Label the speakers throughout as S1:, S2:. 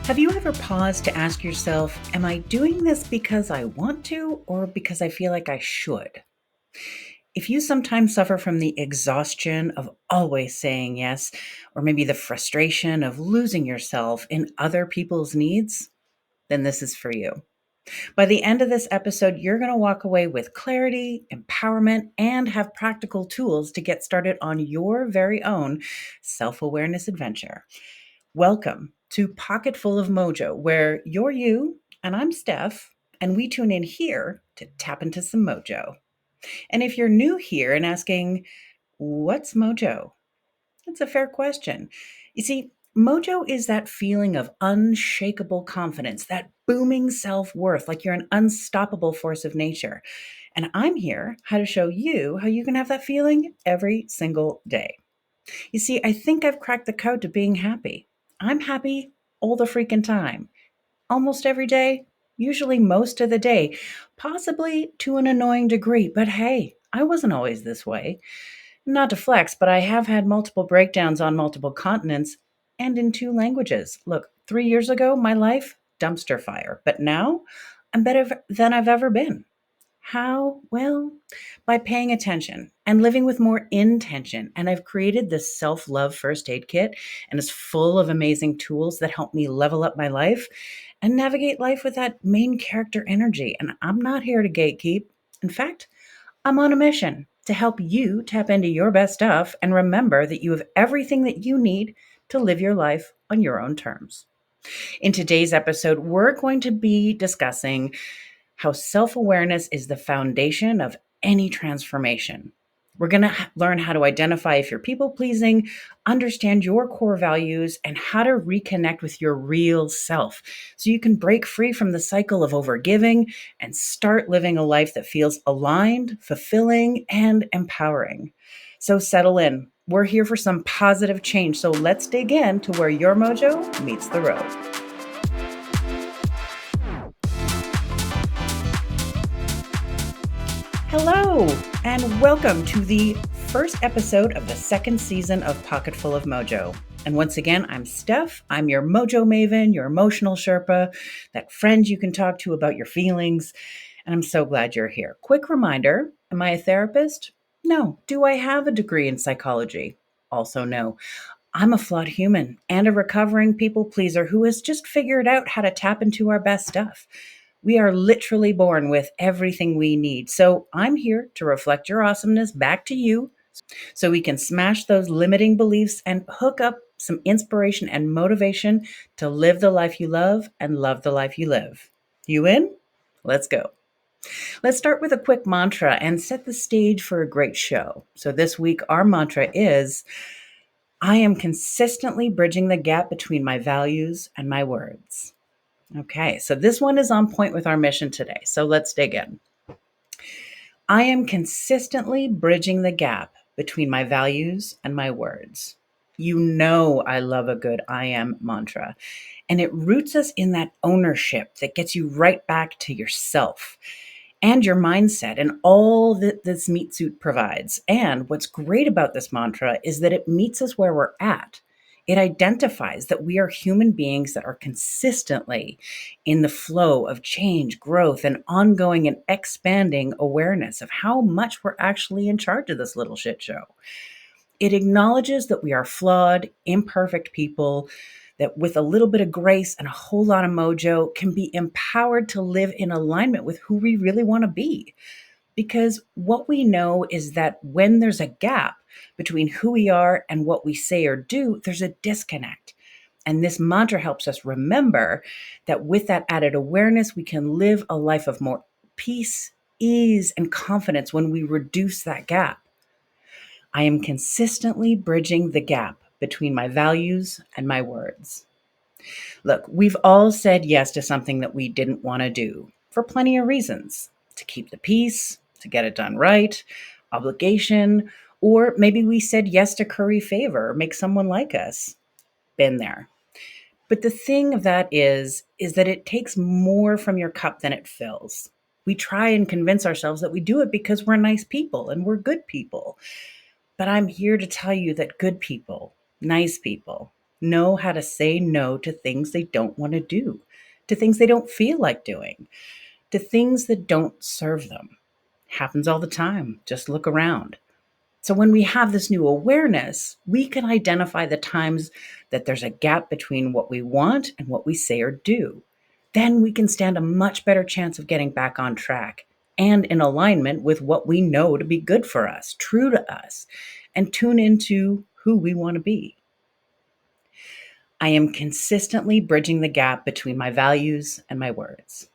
S1: Have you ever paused to ask yourself, am I doing this because I want to or because I feel like I should? If you sometimes suffer from the exhaustion of always saying yes, or maybe the frustration of losing yourself in other people's needs, then this is for you. By the end of this episode, you're going to walk away with clarity, empowerment, and have practical tools to get started on your very own self awareness adventure. Welcome to Pocketful of Mojo, where you're you and I'm Steph, and we tune in here to tap into some mojo. And if you're new here and asking, what's mojo? That's a fair question. You see, mojo is that feeling of unshakable confidence, that booming self worth, like you're an unstoppable force of nature. And I'm here how to show you how you can have that feeling every single day. You see, I think I've cracked the code to being happy. I'm happy all the freaking time, almost every day, usually most of the day, possibly to an annoying degree. But hey, I wasn't always this way. Not to flex, but I have had multiple breakdowns on multiple continents and in two languages. Look, 3 years ago, my life, dumpster fire. But now, I'm better than I've ever been. How? Well, by paying attention and living with more intention. And I've created this self love first aid kit, and it's full of amazing tools that help me level up my life and navigate life with that main character energy. And I'm not here to gatekeep. In fact, I'm on a mission to help you tap into your best stuff and remember that you have everything that you need to live your life on your own terms. In today's episode, we're going to be discussing how self awareness is the foundation of any transformation. We're going to learn how to identify if you're people pleasing, understand your core values, and how to reconnect with your real self so you can break free from the cycle of overgiving and start living a life that feels aligned, fulfilling, and empowering. So settle in. We're here for some positive change. So let's dig in to where your mojo meets the road. Hello, and welcome to the first episode of the second season of Pocketful of Mojo. And once again, I'm Steph. I'm your mojo maven, your emotional Sherpa, that friend you can talk to about your feelings. And I'm so glad you're here. Quick reminder, am I a therapist? No. Do I have a degree in psychology? Also, no. I'm a flawed human and a recovering people pleaser who has just figured out how to tap into our best stuff. We are literally born with everything we need. So I'm here to reflect your awesomeness back to you so we can smash those limiting beliefs and hook up some inspiration and motivation to live the life you love and love the life you live. You in? Let's go. Let's start with a quick mantra and set the stage for a great show. So this week, our mantra is I am consistently bridging the gap between my values and my words. Okay, so this one is on point with our mission today. So let's dig in. I am consistently bridging the gap between my values and my words. You know, I love a good I am mantra, and it roots us in that ownership that gets you right back to yourself and your mindset and all that this meat suit provides. And what's great about this mantra is that it meets us where we're at. It identifies that we are human beings that are consistently in the flow of change, growth, and ongoing and expanding awareness of how much we're actually in charge of this little shit show. It acknowledges that we are flawed, imperfect people, that with a little bit of grace and a whole lot of mojo can be empowered to live in alignment with who we really want to be. Because what we know is that when there's a gap between who we are and what we say or do, there's a disconnect. And this mantra helps us remember that with that added awareness, we can live a life of more peace, ease, and confidence when we reduce that gap. I am consistently bridging the gap between my values and my words. Look, we've all said yes to something that we didn't want to do for plenty of reasons: to keep the peace, to get it done right, obligation, or maybe we said yes to curry favor or make someone like us. Been there. But the thing of that is that it takes more from your cup than it fills. We try and convince ourselves that we do it because we're nice people and we're good people. But I'm here to tell you that good people, nice people, know how to say no to things they don't want to do, to things they don't feel like doing, to things that don't serve them. Happens all the time. Just look around. So when we have this new awareness, we can identify the times that there's a gap between what we want and what we say or do. Then we can stand a much better chance of getting back on track and in alignment with what we know to be good for us, true to us, and tune into who we want to be. I am consistently bridging the gap between my values and my words.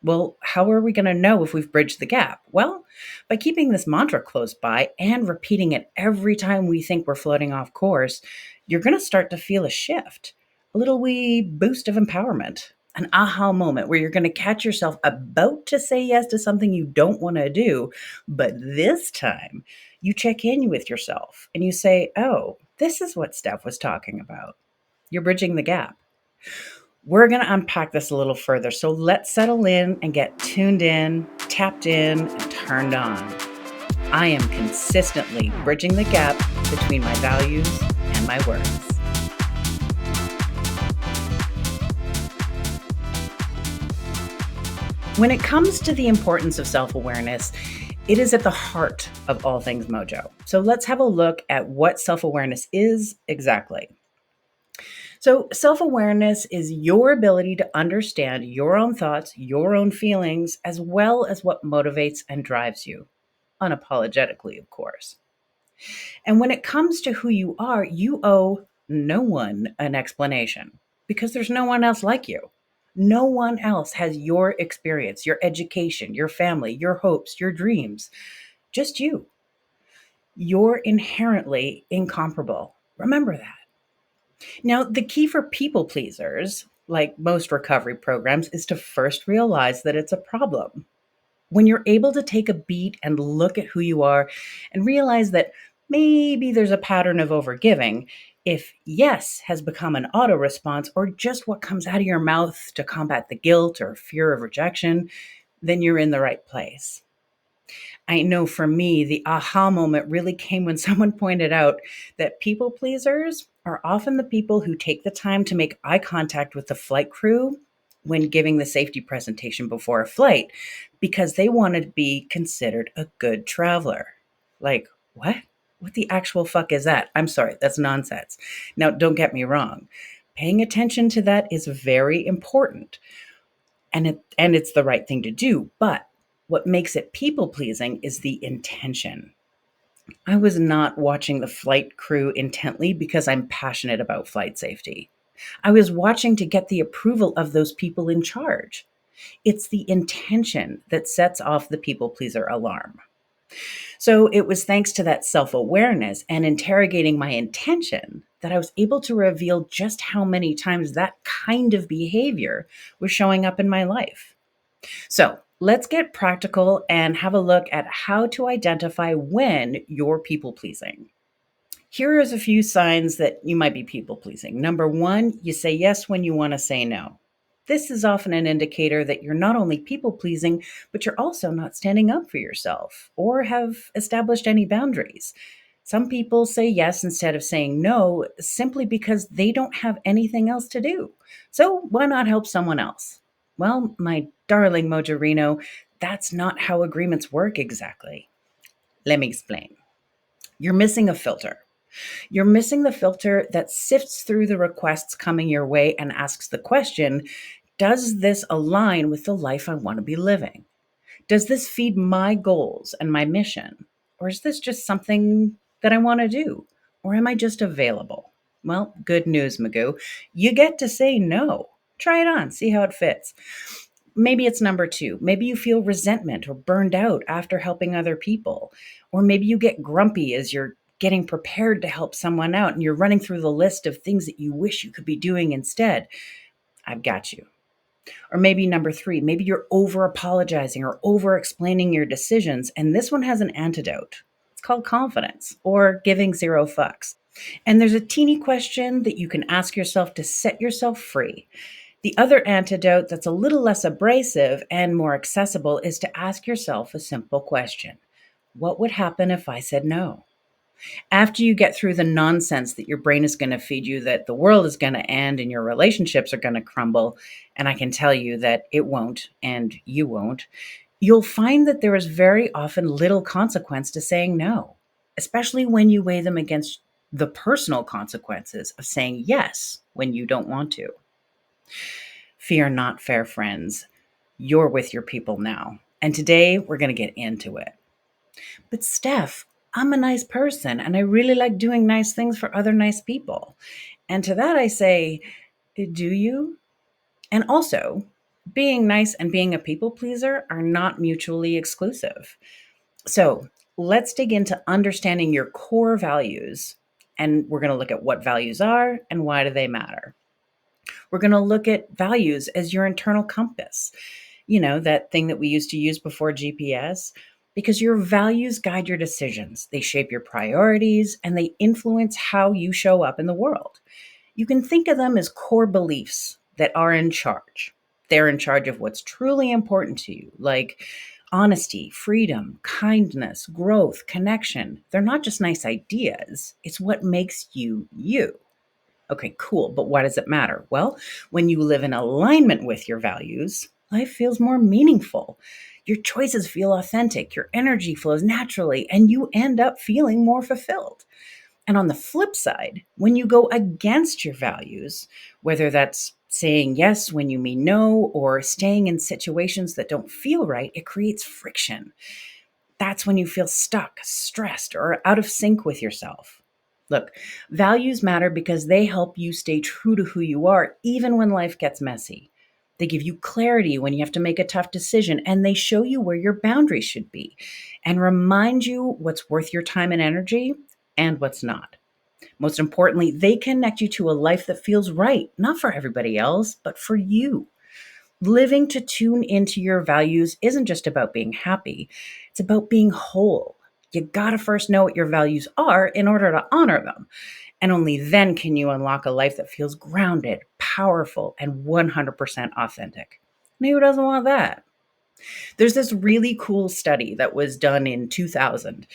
S1: Well, how are we going to know if we've bridged the gap? Well, by keeping this mantra close by and repeating it every time we think we're floating off course, you're going to start to feel a shift, a little wee boost of empowerment, an aha moment where you're going to catch yourself about to say yes to something you don't want to do. But this time, you check in with yourself and you say, oh, this is what Steph was talking about. You're bridging the gap. We're going to unpack this a little further. So let's settle in and get tuned in, tapped in, and turned on. I am consistently bridging the gap between my values and my words. When it comes to the importance of self-awareness, it is at the heart of all things Mojo. So let's have a look at what self-awareness is exactly. So, self awareness is your ability to understand your own thoughts, your own feelings, as well as what motivates and drives you, unapologetically, of course. And when it comes to who you owe no one an explanation because there's no one else like you. No one else has your experience, your education, your family, your hopes, your dreams. Just you. You're inherently incomparable. Remember that. Now, the key for people pleasers, like most recovery programs, is to first realize that it's a problem. When you're able to take a beat and look at who you are and realize that maybe there's a pattern of overgiving, if yes has become an auto response or just what comes out of your mouth to combat the guilt or fear of rejection, then you're in the right place. I know for me, the aha moment really came when someone pointed out that people pleasers are often the people who take the time to make eye contact with the flight crew when giving the safety presentation before a flight because they want to be considered a good traveler. Like, what? What the actual fuck is that? I'm sorry, that's nonsense. Now, don't get me wrong. Paying attention to that is very important and it's the right thing to do, but what makes it people pleasing is the intention. I was not watching the flight crew intently because I'm passionate about flight safety. I was watching to get the approval of those people in charge. It's the intention that sets off the people pleaser alarm. So it was thanks to that self awareness and interrogating my intention that I was able to reveal just how many times that kind of behavior was showing up in my life. So let's get practical and have a look at how to identify when you're people pleasing. Here is a few signs that you might be people pleasing. Number one, you say yes when you want to say no. This is often an indicator that you're not only people pleasing, but you're also not standing up for yourself or have established any boundaries. Some people say yes instead of saying no simply because they don't have anything else to do. So why not help someone else? Well, my darling Mojarino, that's not how agreements work exactly. Let me explain. You're missing a filter. You're missing the filter that sifts through the requests coming your way and asks the question, does this align with the life I want to be living? Does this feed my goals and my mission? Or is this just something that I want to do? Or am I just available? Well, good news, Magoo. You get to say no. Try it on, see how it fits. Maybe it's number two. Maybe you feel resentment or burned out after helping other people. Or maybe you get grumpy as you're getting prepared to help someone out and you're running through the list of things that you wish you could be doing instead. I've got you. Or maybe number three, maybe you're over apologizing or over explaining your decisions. And this one has an antidote. It's called confidence or giving zero fucks. And there's a teeny question that you can ask yourself to set yourself free. The other antidote that's a little less abrasive and more accessible is to ask yourself a simple question. What would happen if I said no? After you get through the nonsense that your brain is going to feed you, that the world is going to end and your relationships are going to crumble, and I can tell you that it won't and you won't, you'll find that there is very often little consequence to saying no, especially when you weigh them against the personal consequences of saying yes when you don't want to. Fear not, fair friends. You're with your people now. And today we're going to get into it. But Steph, I'm a nice person and I really like doing nice things for other nice people. And to that I say, do you? And also, being nice and being a people pleaser are not mutually exclusive. So let's dig into understanding your core values. And we're going to look at what values are and why do they matter. We're going to look at values as your internal compass, that thing that we used to use before GPS, because your values guide your decisions. They shape your priorities and they influence how you show up in the world. You can think of them as core beliefs that are in charge. They're in charge of what's truly important to you, like honesty, freedom, kindness, growth, connection. They're not just nice ideas, it's what makes you you. Okay, cool. But why does it matter? Well, when you live in alignment with your values, life feels more meaningful. Your choices feel authentic, your energy flows naturally, and you end up feeling more fulfilled. And on the flip side, when you go against your values, whether that's saying yes when you mean no or staying in situations that don't feel right, it creates friction. That's when you feel stuck, stressed, or out of sync with yourself. Look, values matter because they help you stay true to who you are, even when life gets messy. They give you clarity when you have to make a tough decision, and they show you where your boundaries should be and remind you what's worth your time and energy and what's not. Most importantly, they connect you to a life that feels right, not for everybody else, but for you. Living to tune into your values isn't just about being happy, it's about being whole. You gotta first know what your values are in order to honor them. And only then can you unlock a life that feels grounded, powerful, and 100% authentic. And who doesn't want that? There's this really cool study that was done in 2000,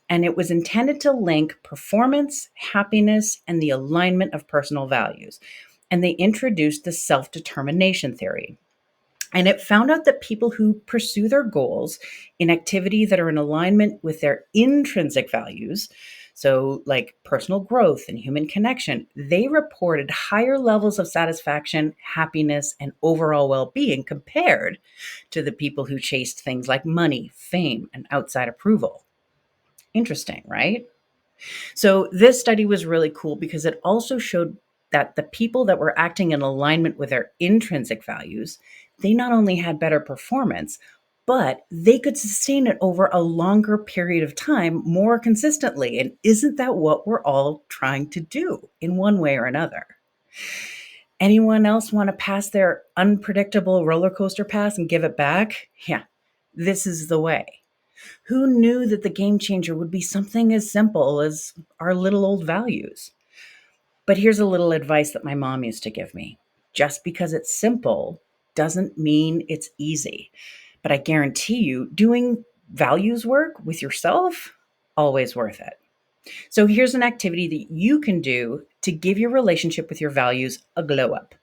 S1: and it was intended to link performance, happiness, and the alignment of personal values. And they introduced the self determination theory. And it found out that people who pursue their goals in activity that are in alignment with their intrinsic values, so like personal growth and human connection, they reported higher levels of satisfaction, happiness, and overall well being compared to the people who chased things like money, fame, and outside approval. Interesting, right? So this study was really cool because it also showed that the people that were acting in alignment with their intrinsic values, they not only had better performance, but they could sustain it over a longer period of time more consistently. And isn't that what we're all trying to do in one way or another? Anyone else want to pass their unpredictable roller coaster pass and give it back? Yeah, this is the way. Who knew that the game changer would be something as simple as our little old values? But here's a little advice that my mom used to give me. Just because it's simple doesn't mean it's easy. But I guarantee you, doing values work with yourself, always worth it. So here's an activity that you can do to give your relationship with your values a glow up.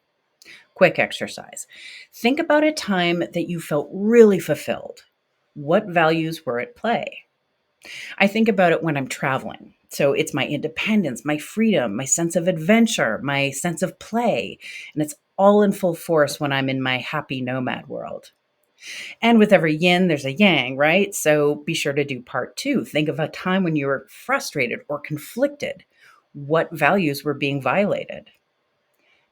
S1: Quick exercise. Think about a time that you felt really fulfilled. What values were at play? I think about it when I'm traveling. So it's my independence, my freedom, my sense of adventure, my sense of play. And it's all in full force when I'm in my happy nomad world. And with every yin, there's a yang, right? So be sure to do part two. Think of a time when you were frustrated or conflicted. What values were being violated?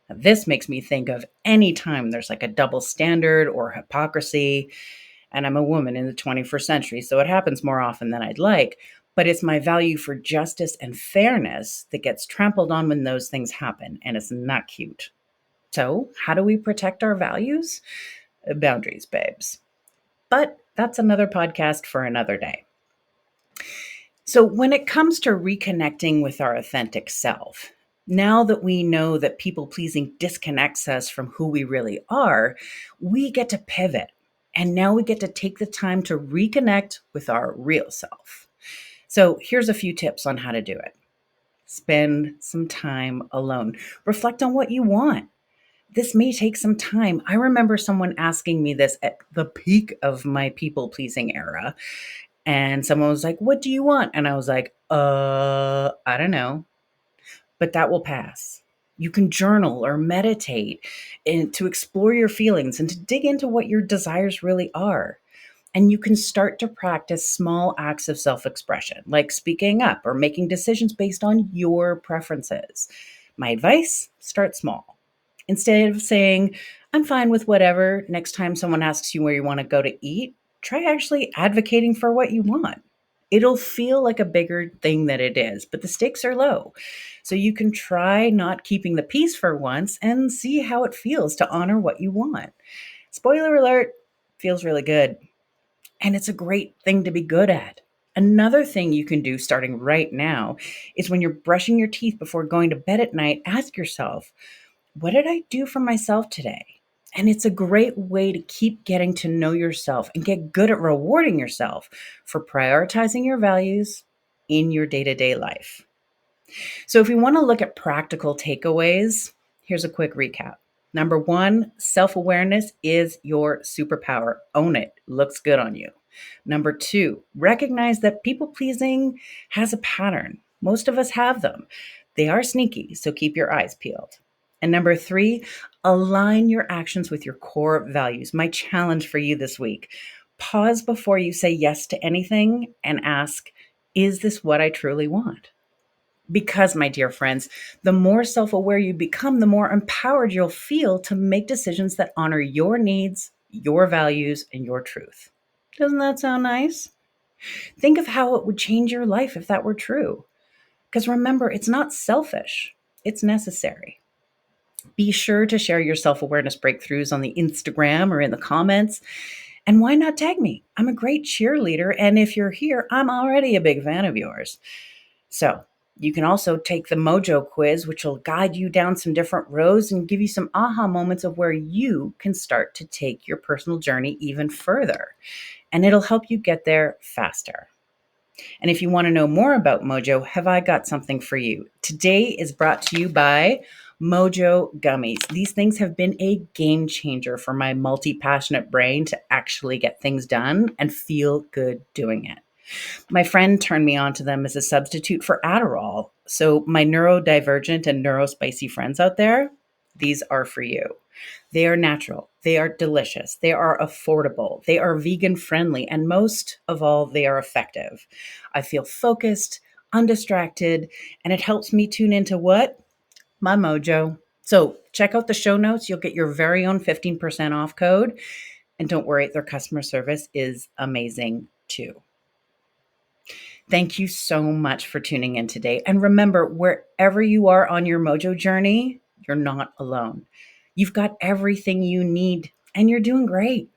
S1: Now, this makes me think of any time there's like a double standard or hypocrisy. And I'm a woman in the 21st century, so it happens more often than I'd like. But it's my value for justice and fairness that gets trampled on when those things happen, and it's not cute. So, how do we protect our values? Boundaries, babes. But that's another podcast for another day. So, when it comes to reconnecting with our authentic self, Now that we know that people pleasing disconnects us from who we really are, we get to pivot. And now we get to take the time to reconnect with our real self. So, here's a few tips on how to do it. Spend some time alone. Reflect on what you want. This may take some time. I remember someone asking me this at the peak of my people pleasing era. And someone was like, "What do you want?" And I was like, I don't know, but that will pass. You can journal or meditate and to explore your feelings and to dig into what your desires really are. And you can start to practice small acts of self expression, like speaking up or making decisions based on your preferences. My advice, start small. Instead of saying, "I'm fine with whatever," next time someone asks you where you want to go to eat, try actually advocating for what you want. It'll feel like a bigger thing than it is, but the stakes are low. So you can try not keeping the peace for once and see how it feels to honor what you want. Spoiler alert, feels really good. And it's a great thing to be good at. Another thing you can do starting right now is when you're brushing your teeth before going to bed at night, ask yourself, what did I do for myself today? And it's a great way to keep getting to know yourself and get good at rewarding yourself for prioritizing your values in your day to day life. So, if we want to look at practical takeaways, here's a quick recap. Number one, self awareness is your superpower. Own it. Looks good on you. Number two, recognize that people pleasing has a pattern. Most of us have them. They are sneaky, so keep your eyes peeled. And number three, align your actions with your core values. My challenge for you this week: pause before you say yes to anything and ask, is this what I truly want? Because, my dear friends, the more self aware you become, the more empowered you'll feel to make decisions that honor your needs, your values, and your truth. Doesn't that sound nice? Think of how it would change your life if that were true. Because remember, it's not selfish, it's necessary. Be sure to share your self awareness breakthroughs on the Instagram or in the comments. And why not tag me? I'm a great cheerleader. And if you're here, I'm already a big fan of yours. So you can also take the Mojo quiz, which will guide you down some different roads and give you some aha moments of where you can start to take your personal journey even further. And it'll help you get there faster. And if you want to know more about Mojo, have I got something for you? Today is brought to you by Mojo Gummies. These things have been a game changer for my multi passionate brain to actually get things done and feel good doing it. My friend turned me on to them as a substitute for Adderall. So, my neurodivergent and neurospicy friends out there, these are for you. They are natural, they are delicious, they are affordable, they are vegan friendly, and most of all, they are effective. I feel focused, undistracted, and it helps me tune into what? My mojo. So, check out the show notes. You'll get your very own 15% off code. And don't worry, their customer service is amazing too. Thank you so much for tuning in today. And remember, wherever you are on your mojo journey, you're not alone. You've got everything you need and you're doing great.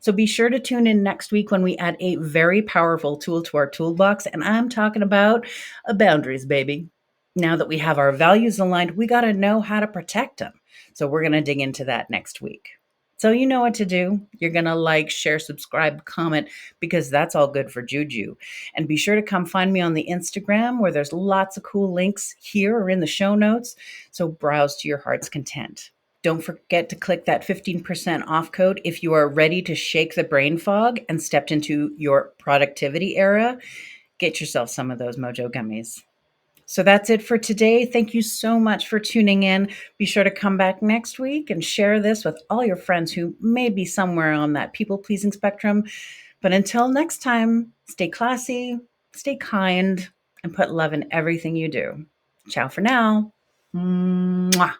S1: So be sure to tune in next week when we add a very powerful tool to our toolbox. And I'm talking about boundaries, baby. Now that we have our values aligned, we got to know how to protect them. So we're going to dig into that next week. So you know what to do. You're going to like, share, subscribe, comment, because that's all good for Juju. And be sure to come find me on the Instagram where there's lots of cool links here or in the show notes. So browse to your heart's content. Don't forget to click that 15% off code if you are ready to shake the brain fog and stepped into your productivity era. Get yourself some of those Mojo gummies. So that's it for today. Thank you so much for tuning in. Be sure to come back next week and share this with all your friends who may be somewhere on that people pleasing spectrum. But until next time, stay classy, stay kind, and put love in everything you do. Ciao for now. Mwah.